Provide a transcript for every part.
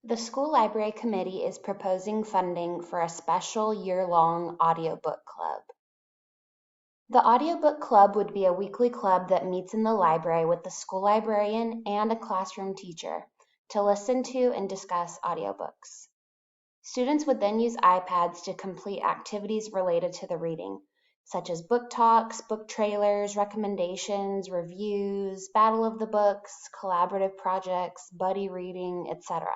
The school library committee is proposing funding for a special year-long audiobook club. The audiobook club would be a weekly club that meets in the library with the school librarian and a classroom teacher to listen to and discuss audiobooks. Students would then use iPads to complete activities related to the reading, such as book talks, book trailers, recommendations, reviews, battle of the books, collaborative projects, buddy reading, etc.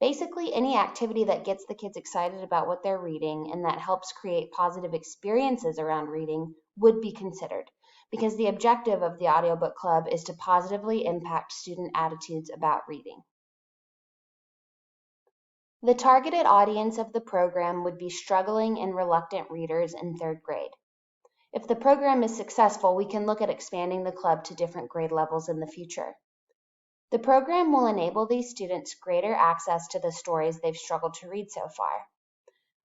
Basically, any activity that gets the kids excited about what they're reading and that helps create positive experiences around reading would be considered, because the objective of the audiobook club is to positively impact student attitudes about reading. The targeted audience of the program would be struggling and reluctant readers in third grade. If the program is successful, we can look at expanding the club to different grade levels in the future. The program will enable these students greater access to the stories they've struggled to read so far.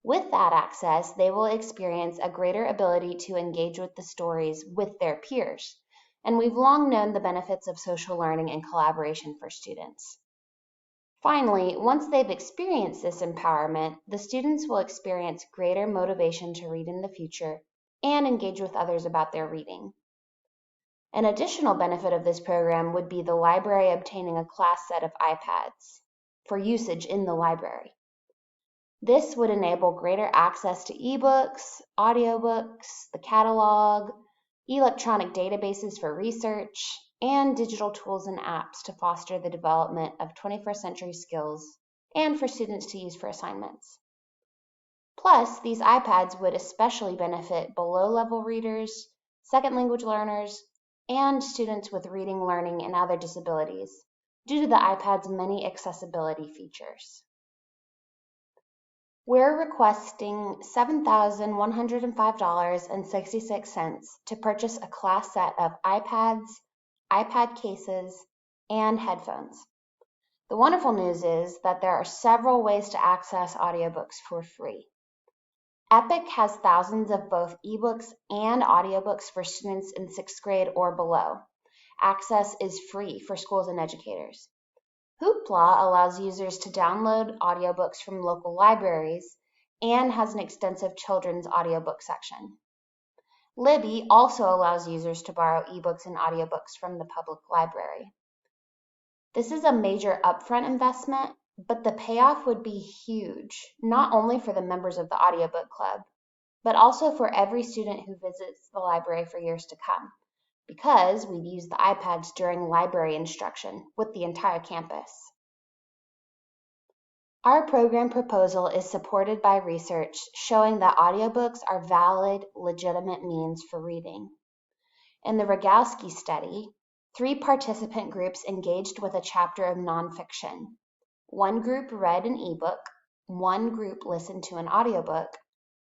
With that access, they will experience a greater ability to engage with the stories with their peers, and we've long known the benefits of social learning and collaboration for students. Finally, once they've experienced this empowerment, the students will experience greater motivation to read in the future and engage with others about their reading. An additional benefit of this program would be the library obtaining a class set of iPads for usage in the library. This would enable greater access to ebooks, audiobooks, the catalog, electronic databases for research, and digital tools and apps to foster the development of 21st century skills and for students to use for assignments. Plus, these iPads would especially benefit below-level readers, second language learners, and students with reading, learning, and other disabilities due to the iPad's many accessibility features. We're requesting $7,105.66 to purchase a class set of iPads, iPad cases, and headphones. The wonderful news is that there are several ways to access audiobooks for free. Epic has thousands of both ebooks and audiobooks for students in 6th grade or below. Access is free for schools and educators. Hoopla allows users to download audiobooks from local libraries and has an extensive children's audiobook section. Libby also allows users to borrow ebooks and audiobooks from the public library. This is a major upfront investment, but the payoff would be huge, not only for the members of the audiobook club, but also for every student who visits the library for years to come, because we'd use the iPads during library instruction with the entire campus. Our program proposal is supported by research showing that audiobooks are valid, legitimate means for reading. In the Rogowski study, 3 participant groups engaged with a chapter of nonfiction. One group read an ebook, one group listened to an audiobook,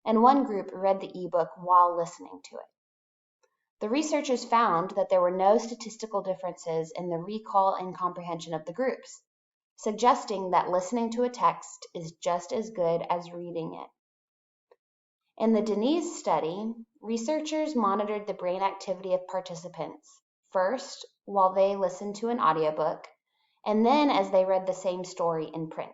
and one group read the ebook while listening to it. The researchers found that there were no statistical differences in the recall and comprehension of the groups, suggesting that listening to a text is just as good as reading it. In the Denise study, researchers monitored the brain activity of participants, first while they listened to an audiobook, and then as they read the same story in print.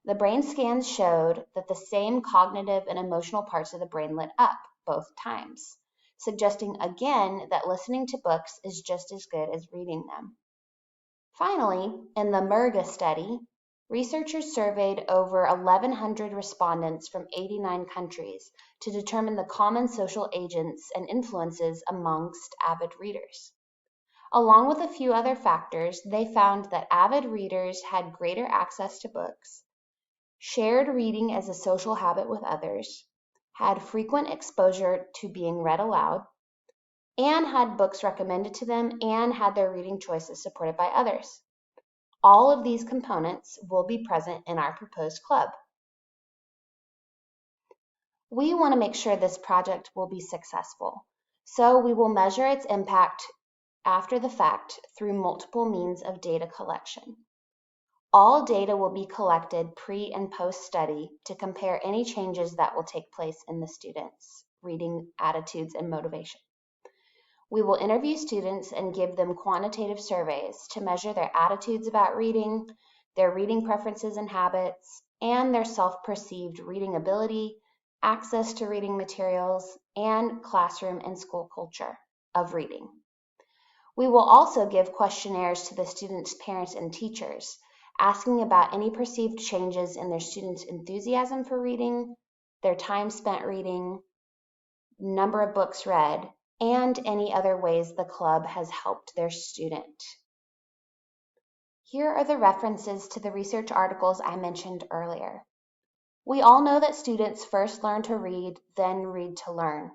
The brain scans showed that the same cognitive and emotional parts of the brain lit up both times, suggesting again that listening to books is just as good as reading them. Finally, in the MERGA study, researchers surveyed over 1,100 respondents from 89 countries to determine the common social agents and influences amongst avid readers. Along with a few other factors, they found that avid readers had greater access to books, shared reading as a social habit with others, had frequent exposure to being read aloud, and had books recommended to them and had their reading choices supported by others. All of these components will be present in our proposed club. We want to make sure this project will be successful, so we will measure its impact after the fact through multiple means of data collection. All data will be collected pre and post study to compare any changes that will take place in the students' reading attitudes and motivation. We will interview students and give them quantitative surveys to measure their attitudes about reading, their reading preferences and habits, and their self-perceived reading ability, access to reading materials, and classroom and school culture of reading. We will also give questionnaires to the students' parents and teachers, asking about any perceived changes in their students' enthusiasm for reading, their time spent reading, number of books read, and any other ways the club has helped their student. Here are the references to the research articles I mentioned earlier. We all know that students first learn to read, then read to learn.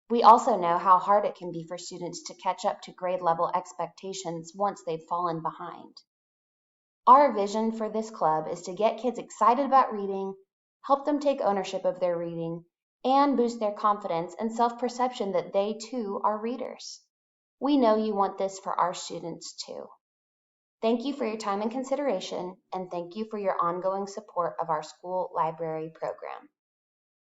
We also know how hard it can be for students to catch up to grade level expectations once they've fallen behind. Our vision for this club is to get kids excited about reading, help them take ownership of their reading, and boost their confidence and self-perception that they too are readers. We know you want this for our students too. Thank you for your time and consideration, and thank you for your ongoing support of our school library program.